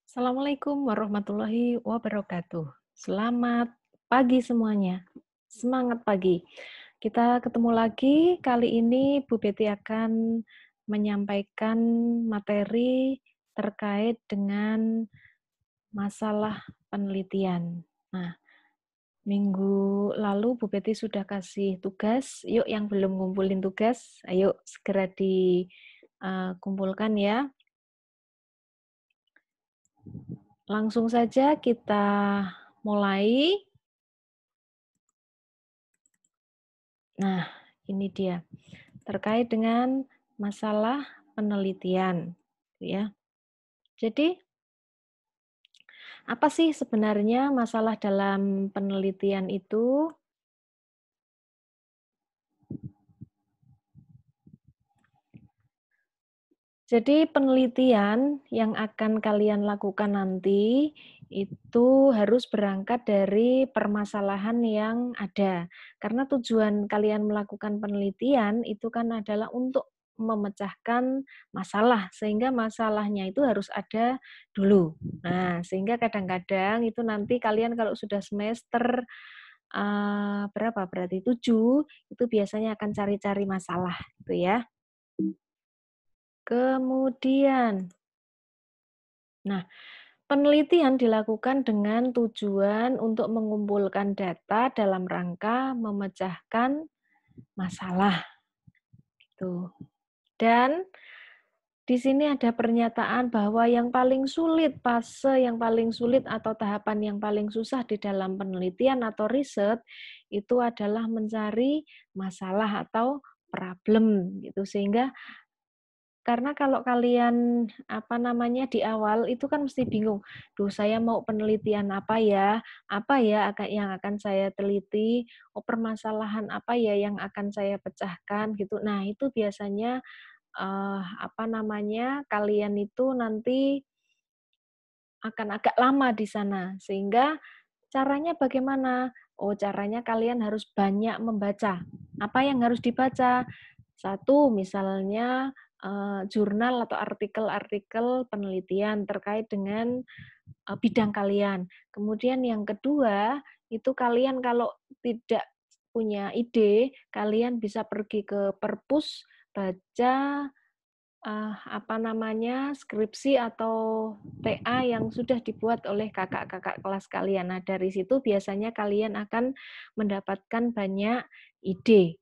Assalamualaikum warahmatullahi wabarakatuh. Selamat pagi semuanya. Semangat pagi. Kita ketemu lagi. Kali ini Bu Betty akan menyampaikan materi terkait dengan masalah penelitian. Nah, minggu lalu Bu Betty sudah kasih tugas. Yuk yang belum ngumpulin tugas, ayo segera dikumpulkan ya. Langsung saja kita mulai. Nah, ini dia. Terkait dengan masalah penelitian, ya. Jadi, apa sih sebenarnya masalah dalam penelitian itu? Jadi penelitian yang akan kalian lakukan nanti itu harus berangkat dari permasalahan yang ada. Karena tujuan kalian melakukan penelitian itu kan adalah untuk memecahkan masalah, sehingga masalahnya itu harus ada dulu. Nah, sehingga kadang-kadang itu nanti kalian kalau sudah semester berapa berarti 7 itu biasanya akan cari-cari masalah, gitu ya. Kemudian, nah, penelitian dilakukan dengan tujuan untuk mengumpulkan data dalam rangka memecahkan masalah, gitu. Dan di sini ada pernyataan bahwa yang paling sulit, fase yang paling sulit atau tahapan yang paling susah di dalam penelitian atau riset itu adalah mencari masalah atau problem gitu. Sehingga karena kalau kalian, di awal itu kan mesti bingung, "Duh, saya mau penelitian apa ya? Apa ya yang akan saya teliti? Oh, permasalahan apa ya yang akan saya pecahkan?" Gitu. Nah, itu biasanya, kalian itu nanti akan agak lama di sana. Sehingga caranya bagaimana? Oh, caranya kalian harus banyak membaca. Apa yang harus dibaca? Satu, misalnya jurnal atau artikel-artikel penelitian terkait dengan bidang kalian. Kemudian yang kedua, itu kalian kalau tidak punya ide, kalian bisa pergi ke perpus, baca skripsi atau TA yang sudah dibuat oleh kakak-kakak kelas kalian. Nah, dari situ biasanya kalian akan mendapatkan banyak ide.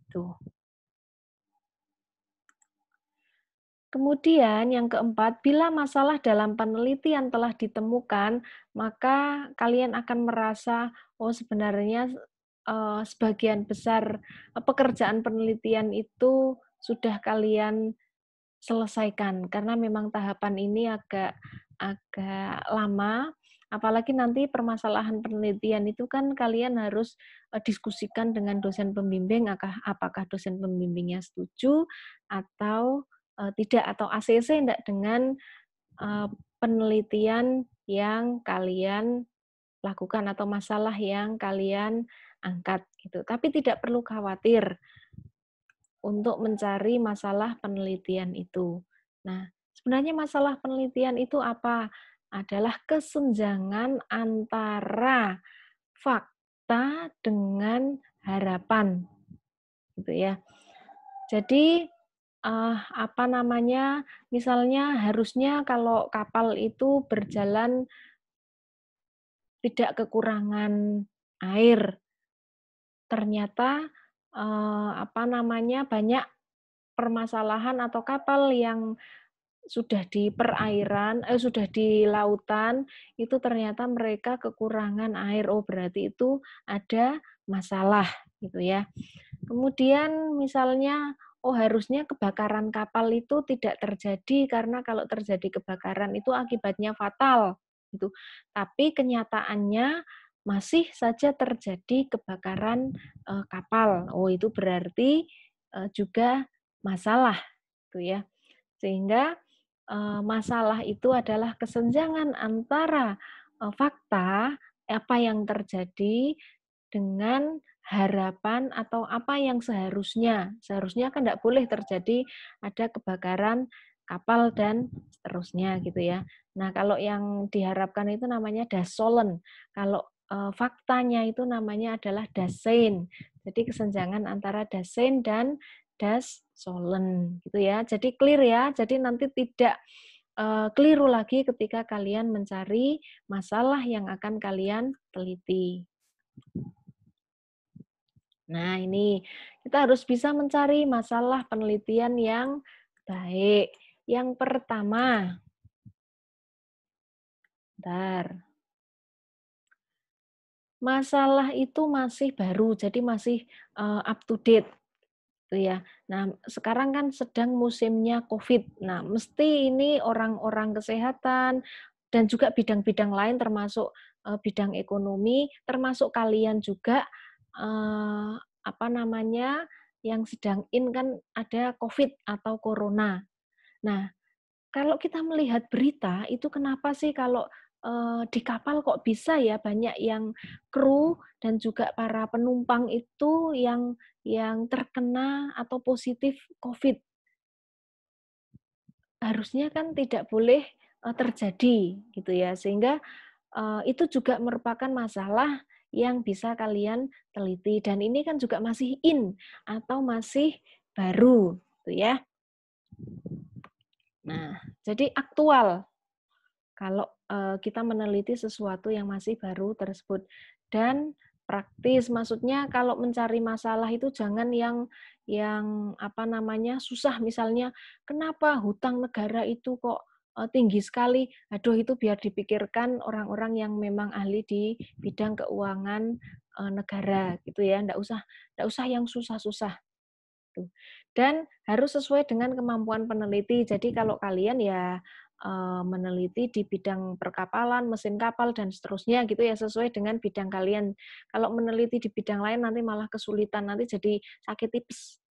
Tuh. Kemudian yang keempat, bila masalah dalam penelitian telah ditemukan, maka kalian akan merasa, oh sebenarnya sebagian besar pekerjaan penelitian itu sudah kalian selesaikan. Karena memang tahapan ini agak agak lama, apalagi nanti permasalahan penelitian itu kan kalian harus diskusikan dengan dosen pembimbing, apakah dosen pembimbingnya setuju atau tidak, atau ACC enggak dengan penelitian yang kalian lakukan atau masalah yang kalian angkat gitu. Tapi tidak perlu khawatir untuk mencari masalah penelitian itu. Nah, sebenarnya masalah penelitian itu apa? Adalah kesenjangan antara fakta dengan harapan, gitu ya. Jadi, misalnya harusnya kalau kapal itu berjalan tidak kekurangan air, ternyata, banyak permasalahan atau kapal yang sudah di lautan, itu ternyata mereka kekurangan air. Oh, berarti itu ada masalah, gitu ya. Kemudian misalnya, oh harusnya kebakaran kapal itu tidak terjadi karena kalau terjadi kebakaran itu akibatnya fatal, gitu. Tapi kenyataannya masih saja terjadi kebakaran kapal. Oh, itu berarti juga masalah, gitu ya. Sehingga masalah itu adalah kesenjangan antara fakta, apa yang terjadi, dengan harapan atau apa yang seharusnya. Seharusnya kan tidak boleh terjadi ada kebakaran kapal dan seterusnya gitu ya. Nah, kalau yang diharapkan itu namanya das Sollen. Kalau faktanya itu namanya adalah das Sein. Jadi kesenjangan antara das Sein dan das Sollen gitu ya. Jadi clear ya. Jadi nanti tidak keliru lagi ketika kalian mencari masalah yang akan kalian teliti. Nah, ini kita harus bisa mencari masalah penelitian yang baik. Yang pertama, bentar. Masalah itu masih baru, jadi masih up to date gitu ya. Nah, sekarang kan sedang musimnya COVID. Nah, mesti ini orang-orang kesehatan dan juga bidang-bidang lain termasuk bidang ekonomi, termasuk kalian juga apa namanya yang sedang in kan ada COVID atau corona. Nah, kalau kita melihat berita itu kenapa sih kalau di kapal kok bisa ya banyak yang kru dan juga para penumpang itu yang terkena atau positif COVID. Harusnya kan tidak boleh terjadi gitu ya. Sehingga itu juga merupakan masalah yang bisa kalian teliti dan ini kan juga masih in atau masih baru gitu ya. Nah, jadi aktual kalau kita meneliti sesuatu yang masih baru tersebut dan praktis. Maksudnya kalau mencari masalah itu jangan yang apa namanya susah. Misalnya kenapa hutang negara itu kok tinggi sekali? Aduh itu biar dipikirkan orang-orang yang memang ahli di bidang keuangan negara gitu ya. Nggak usah yang susah-susah. Tuh. Dan harus sesuai dengan kemampuan peneliti. Jadi kalau kalian ya meneliti di bidang perkapalan, mesin kapal dan seterusnya gitu ya sesuai dengan bidang kalian. Kalau meneliti di bidang lain nanti malah kesulitan, nanti jadi sakit tipes.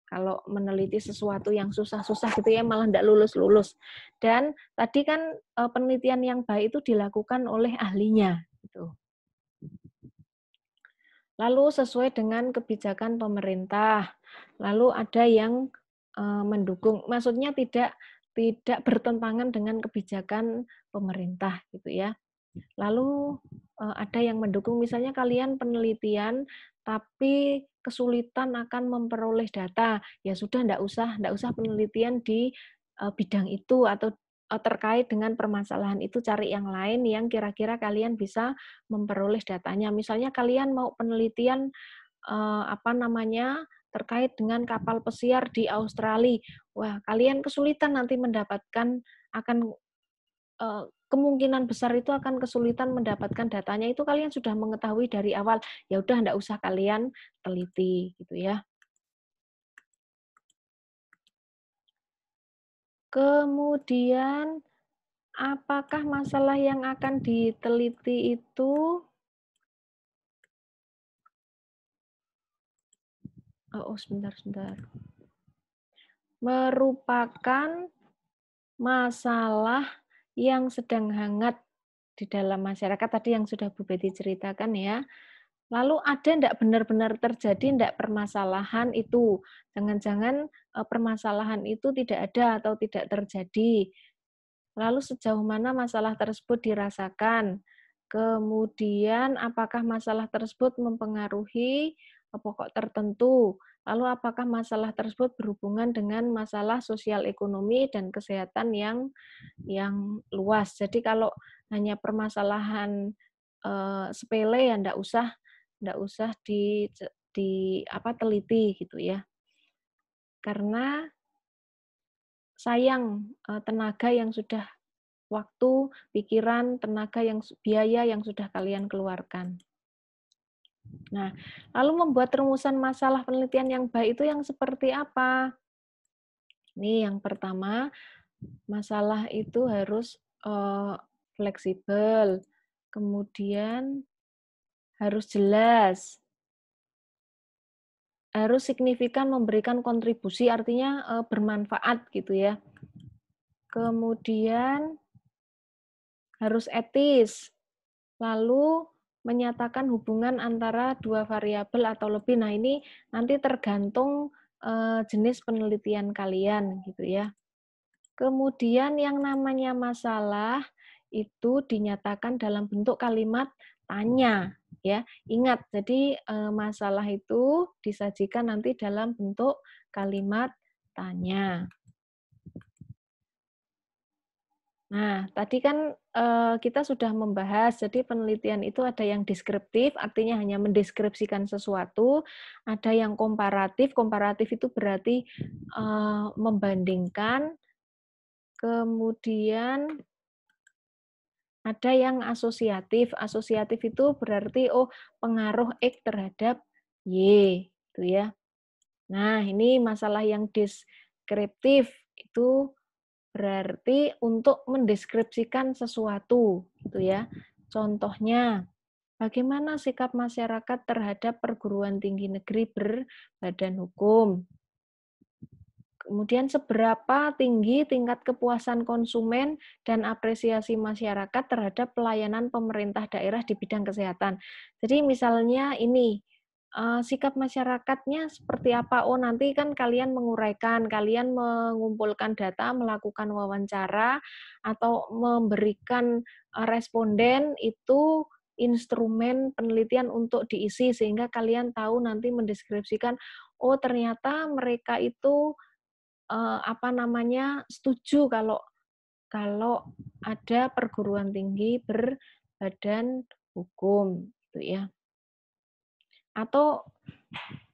Kalau meneliti sesuatu yang susah-susah gitu ya malah tidak lulus-lulus. Dan tadi kan penelitian yang baik itu dilakukan oleh ahlinya gitu. Lalu sesuai dengan kebijakan pemerintah. Lalu ada yang mendukung, maksudnya tidak bertentangan dengan kebijakan pemerintah gitu ya. Lalu ada yang mendukung, misalnya kalian penelitian tapi kesulitan akan memperoleh data, ya sudah enggak usah penelitian di bidang itu atau terkait dengan permasalahan itu cari yang lain yang kira-kira kalian bisa memperoleh datanya. Misalnya kalian mau penelitian apa namanya terkait dengan kapal pesiar di Australia. Wah, kalian kesulitan nanti mendapatkan akan kemungkinan besar itu akan kesulitan mendapatkan datanya itu kalian sudah mengetahui dari awal. Ya udah enggak usah kalian teliti gitu ya. Kemudian apakah masalah yang akan diteliti itu sebentar. Merupakan masalah yang sedang hangat di dalam masyarakat tadi yang sudah Bu Betty ceritakan ya. Lalu ada enggak benar-benar terjadi enggak permasalahan itu? Jangan-jangan permasalahan itu tidak ada atau tidak terjadi. Lalu sejauh mana masalah tersebut dirasakan? Kemudian apakah masalah tersebut mempengaruhi pokok tertentu? Lalu apakah masalah tersebut berhubungan dengan masalah sosial ekonomi dan kesehatan yang luas? Jadi kalau hanya permasalahan sepele ya enggak usah di apa teliti gitu ya. Karena sayang tenaga yang sudah waktu, pikiran, tenaga biaya yang sudah kalian keluarkan. Nah, lalu membuat rumusan masalah penelitian yang baik itu yang seperti apa? Ini yang pertama, masalah itu harus fleksibel, kemudian harus jelas, harus signifikan memberikan kontribusi, artinya bermanfaat gitu ya. Kemudian harus etis, lalu menyatakan hubungan antara dua variabel atau lebih. Nah, ini nanti tergantung jenis penelitian kalian gitu ya. Kemudian yang namanya masalah itu dinyatakan dalam bentuk kalimat tanya, ya. Ingat, jadi masalah itu disajikan nanti dalam bentuk kalimat tanya. Nah, tadi kan kita sudah membahas, jadi penelitian itu ada yang deskriptif, artinya hanya mendeskripsikan sesuatu, ada yang komparatif, komparatif itu berarti membandingkan, kemudian ada yang asosiatif. Asosiatif itu berarti pengaruh X terhadap Y, gitu ya. Nah, ini masalah yang deskriptif itu berarti untuk mendeskripsikan sesuatu, gitu ya. Contohnya, bagaimana sikap masyarakat terhadap perguruan tinggi negeri berbadan hukum? Kemudian seberapa tinggi tingkat kepuasan konsumen dan apresiasi masyarakat terhadap pelayanan pemerintah daerah di bidang kesehatan. Jadi misalnya ini, sikap masyarakatnya seperti apa? Oh, nanti kan kalian menguraikan, kalian mengumpulkan data, melakukan wawancara, atau memberikan responden itu instrumen penelitian untuk diisi, sehingga kalian tahu nanti mendeskripsikan, oh ternyata mereka itu setuju kalau kalau ada perguruan tinggi berbadan hukum, gitu ya. Atau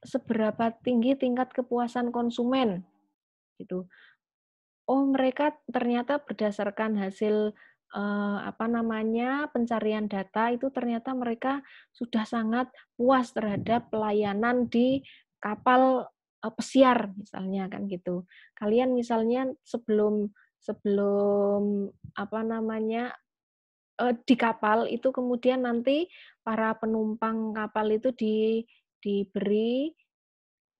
seberapa tinggi tingkat kepuasan konsumen, gitu. Oh, mereka ternyata berdasarkan hasil pencarian data itu ternyata mereka sudah sangat puas terhadap pelayanan di kapal pesiar misalnya kan gitu. Kalian misalnya sebelum sebelum apa namanya di kapal itu kemudian nanti para penumpang kapal itu diberi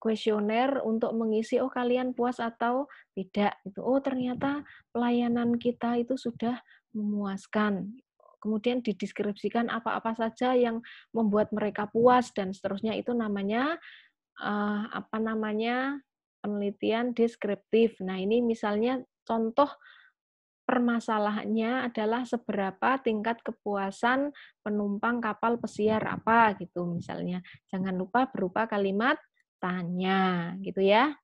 kuesioner untuk mengisi, oh kalian puas atau tidak, gitu. Oh ternyata pelayanan kita itu sudah memuaskan. Kemudian dideskripsikan apa-apa saja yang membuat mereka puas dan seterusnya itu namanya penelitian deskriptif. Nah ini misalnya contoh permasalahannya adalah seberapa tingkat kepuasan penumpang kapal pesiar apa gitu misalnya. Jangan lupa berupa kalimat tanya, gitu ya.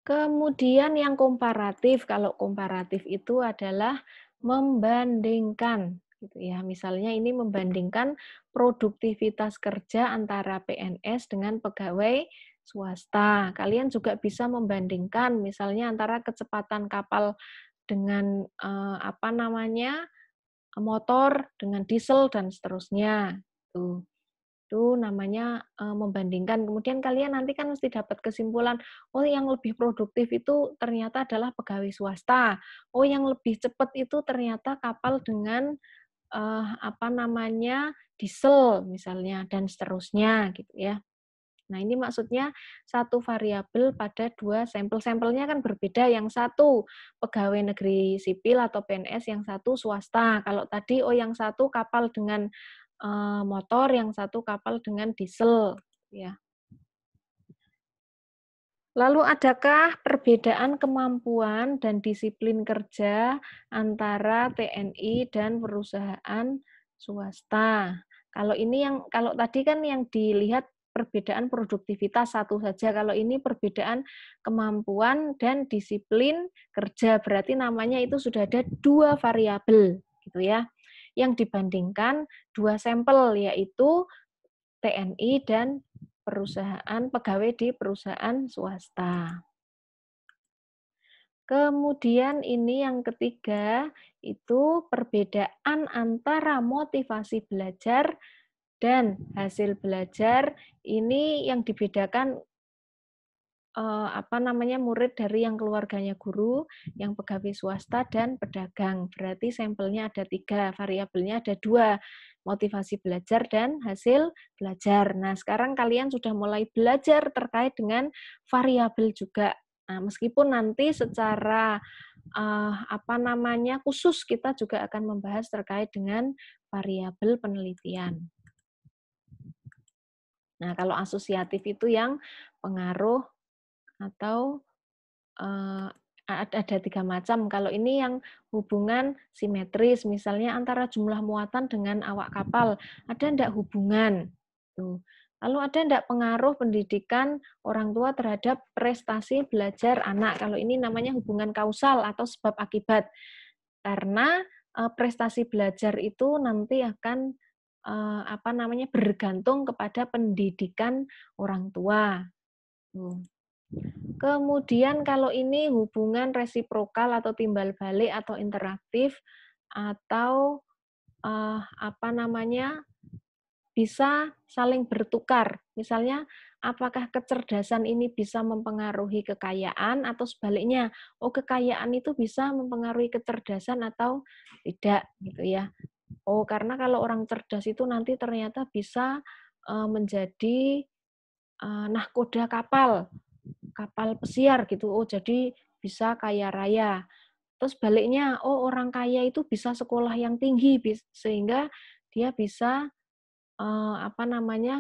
Kemudian yang komparatif, kalau komparatif itu adalah membandingkan, gitu ya. Misalnya ini membandingkan produktivitas kerja antara PNS dengan pegawai swasta. Kalian juga bisa membandingkan misalnya antara kecepatan kapal dengan motor dengan diesel dan seterusnya. Tuh. Itu namanya membandingkan. Kemudian kalian nanti kan mesti dapat kesimpulan, oh yang lebih produktif itu ternyata adalah pegawai swasta. Oh yang lebih cepat itu ternyata kapal dengan diesel misalnya dan seterusnya gitu ya. Nah, ini maksudnya satu variabel pada dua sampel. Sampelnya kan berbeda, yang satu pegawai negeri sipil atau PNS, yang satu swasta. Kalau tadi, yang satu kapal dengan motor, yang satu kapal dengan diesel. Ya. Lalu adakah perbedaan kemampuan dan disiplin kerja antara TNI dan perusahaan swasta? Kalau tadi kan yang dilihat perbedaan produktivitas satu saja. Kalau ini perbedaan kemampuan dan disiplin kerja, berarti namanya itu sudah ada dua variabel, gitu ya. Yang dibandingkan dua sampel, yaitu TNI dan pegawai di perusahaan swasta. Kemudian ini yang ketiga, itu perbedaan antara motivasi belajar dan hasil belajar. Ini yang dibedakan murid dari yang keluarganya guru, yang pegawai swasta, dan pedagang. Berarti sampelnya ada 3, variabelnya ada 2, motivasi belajar dan hasil belajar. Nah, sekarang kalian sudah mulai belajar terkait dengan variabel juga. Nah, meskipun nanti secara khusus kita juga akan membahas terkait dengan variabel penelitian. Nah, kalau asosiatif itu yang pengaruh atau eee, ada 3 macam. Kalau ini yang hubungan simetris, misalnya antara jumlah muatan dengan awak kapal, ada ndak hubungan? Tuh. Lalu ada ndak pengaruh pendidikan orang tua terhadap prestasi belajar anak? Kalau ini namanya hubungan kausal atau sebab akibat. Karena, prestasi belajar itu nanti akan, bergantung kepada pendidikan orang tua, tuh. Kemudian kalau ini hubungan resiprokal atau timbal balik atau interaktif atau, bisa saling bertukar. Misalnya, apakah kecerdasan ini bisa mempengaruhi kekayaan atau sebaliknya, oh kekayaan itu bisa mempengaruhi kecerdasan atau tidak, gitu ya. Oh, karena kalau orang cerdas itu nanti ternyata bisa, menjadi, nahkoda kapal, kapal pesiar gitu. Oh, jadi bisa kaya raya. Terus baliknya, oh orang kaya itu bisa sekolah yang tinggi, sehingga dia bisa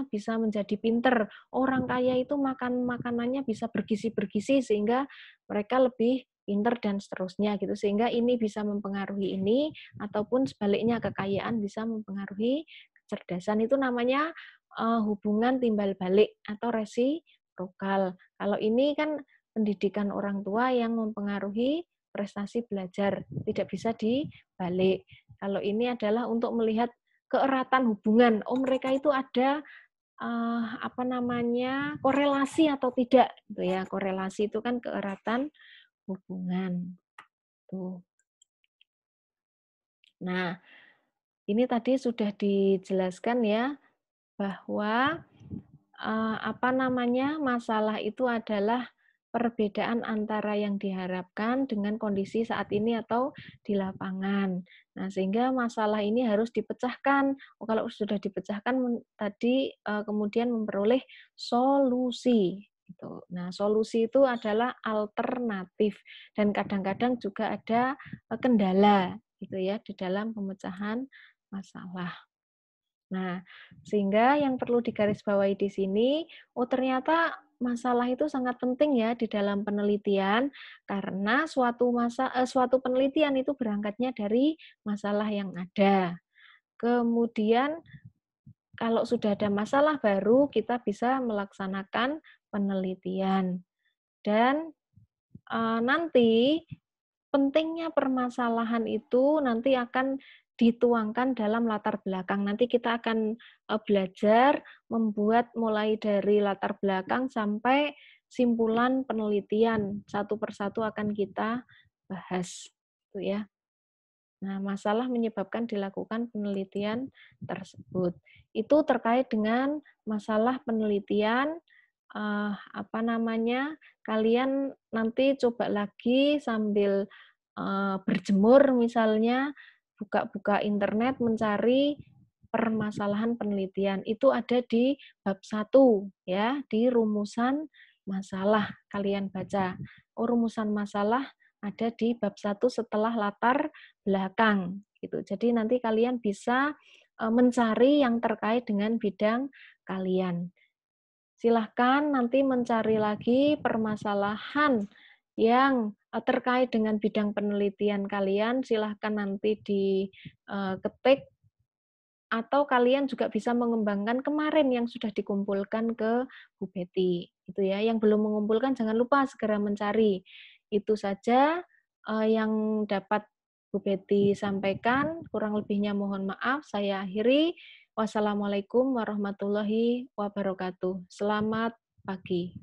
bisa menjadi pinter. Orang kaya itu makan makanannya bisa bergizi-bergizi sehingga mereka lebih pinter dan seterusnya gitu. Sehingga ini bisa mempengaruhi ini ataupun sebaliknya kekayaan bisa mempengaruhi kecerdasan. Itu namanya hubungan timbal balik atau resiprokal. Kalau ini kan pendidikan orang tua yang mempengaruhi prestasi belajar, tidak bisa dibalik. Kalau ini adalah untuk melihat keeratan hubungan. Oh, mereka itu ada korelasi atau tidak gitu ya. Korelasi itu kan keeratan hubungan. Tuh. Nah, ini tadi sudah dijelaskan ya bahwa masalah itu adalah perbedaan antara yang diharapkan dengan kondisi saat ini atau di lapangan. Nah, sehingga masalah ini harus dipecahkan. Oh, kalau sudah dipecahkan tadi kemudian memperoleh solusi. Gitu. Nah, solusi itu adalah alternatif dan kadang-kadang juga ada kendala gitu ya di dalam pemecahan masalah. Nah, sehingga yang perlu digarisbawahi di sini, oh ternyata masalah itu sangat penting ya di dalam penelitian karena suatu penelitian itu berangkatnya dari masalah yang ada. Kemudian kalau sudah ada masalah baru kita bisa melaksanakan penelitian. Dan nanti pentingnya permasalahan itu nanti akan dituangkan dalam latar belakang. Nanti kita akan belajar membuat mulai dari latar belakang sampai simpulan penelitian. Satu persatu akan kita bahas. Itu ya. Nah, masalah menyebabkan dilakukan penelitian tersebut. Itu terkait dengan masalah penelitian, kalian nanti coba lagi sambil, berjemur misalnya, buka-buka internet mencari permasalahan penelitian. Itu ada di bab 1 ya, di rumusan masalah kalian baca. Oh, rumusan masalah ada di bab 1 setelah latar belakang gitu. Jadi nanti kalian bisa mencari yang terkait dengan bidang kalian. Silahkan nanti mencari lagi permasalahan yang terkait dengan bidang penelitian kalian. Silahkan nanti diketik atau kalian juga bisa mengembangkan kemarin yang sudah dikumpulkan ke Bu Betty. Itu ya. Yang belum mengumpulkan jangan lupa segera mencari. Itu saja yang dapat Bu Betty sampaikan. Kurang lebihnya mohon maaf. Saya akhiri. Wassalamualaikum warahmatullahi wabarakatuh. Selamat pagi.